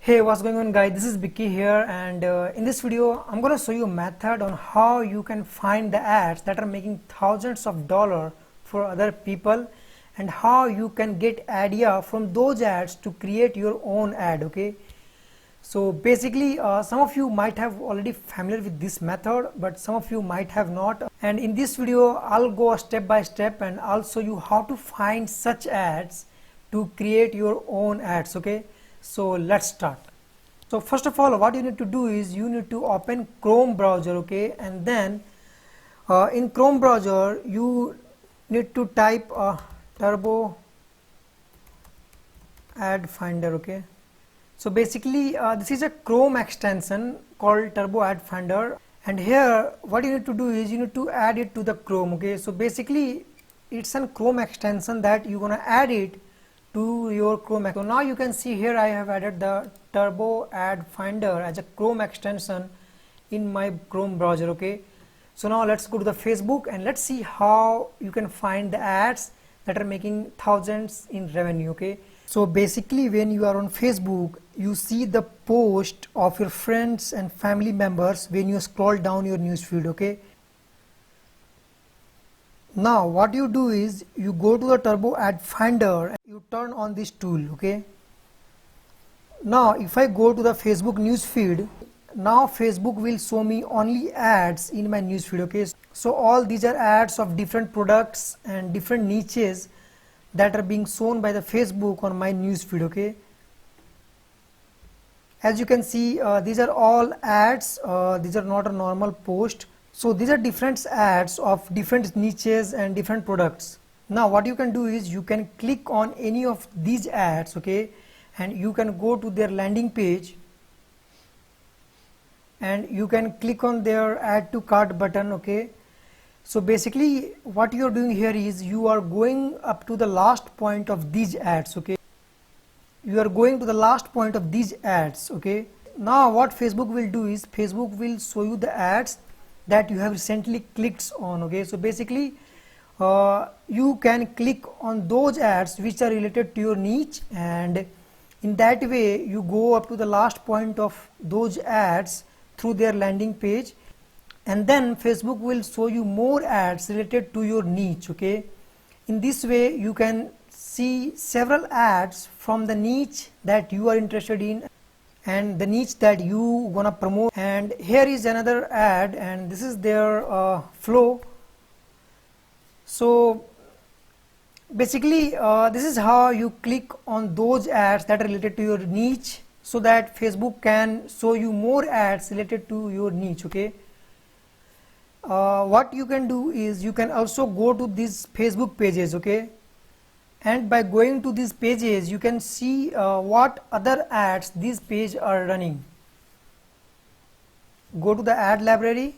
Hey, what's going on guys, this is Vicky here, and in this video I'm going to show you a method on how you can find the ads that are making thousands of dollars for other people, and how you can get idea from those ads to create your own ad. Okay, so basically some of you might have already familiar with this method, but some of you might have not, and in this video I'll go step by step and I'll show you how to find such ads to create your own ads. Okay, so let's start. So first of all, what you need to do is you need to open Chrome browser. Okay, and then in Chrome browser you need to type Turbo Ad Finder. Okay, so basically this is a Chrome extension called Turbo Ad Finder, and here what you need to do is you need to add it to the Chrome. Okay, so basically it's a Chrome extension that you're gonna add it to your Chrome. So now you can see here I have added the Turbo Ad Finder as a Chrome extension in my Chrome browser. Okay, so now let's go to the Facebook and let's see how you can find the ads that are making thousands in revenue. Okay, so basically when you are on Facebook, you see the post of your friends and family members when you scroll down your newsfeed. Okay, now what you do is you go to the Turbo Ad Finder and you turn on this tool. Okay, now if I go to the Facebook newsfeed, now Facebook will show me only ads in my newsfeed. Okay, so all these are ads of different products and different niches that are being shown by the Facebook on my newsfeed. Okay, as you can see these are all ads, these are not a normal post. So these are different ads of different niches and different products. Now what you can do is you can click on any of these ads. Okay, and you can go to their landing page and you can click on their add to cart button. Okay, so basically what you are doing here is you are going up to the last point of these ads. Okay, you are going to the last point of these ads. Okay, now what Facebook will do is Facebook will show you the ads that you have recently clicked on. Okay, so basically you can click on those ads which are related to your niche, and in that way you go up to the last point of those ads through their landing page, and then Facebook will show you more ads related to your niche. Okay, in this way you can see several ads from the niche that you are interested in and the niche that you gonna promote. And here is another ad, and this is their flow. So basically this is how you click on those ads that are related to your niche, so that Facebook can show you more ads related to your niche. Okay, what you can do is you can also go to these Facebook pages. Okay, and by going to these pages you can see what other ads these pages are running. Go to the ad library.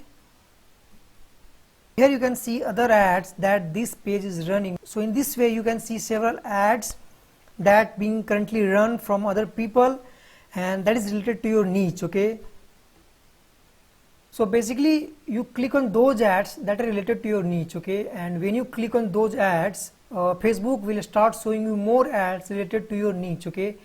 Here you can see other ads that this page is running. So in this way you can see several ads that being currently run from other people, and that is related to your niche. Okay, so basically you click on those ads that are related to your niche. Okay, and when you click on those ads, Facebook will start showing you more ads related to your niche. Okay,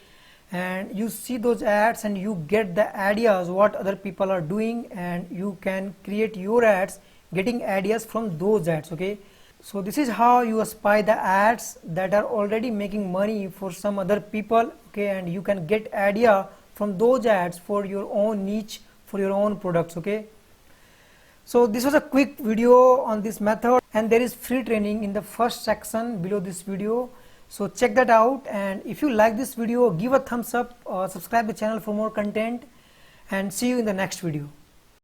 and you see those ads and you get the ideas what other people are doing, and you can create your ads getting ideas from those ads. Okay, so this is how you spy the ads that are already making money for some other people. Okay, and you can get idea from those ads for your own niche, for your own products. Okay, so this was a quick video on this method, and there is free training in the first section below this video, so check that out. And if you like this video, give a thumbs up, subscribe the channel for more content, and see you in the next video.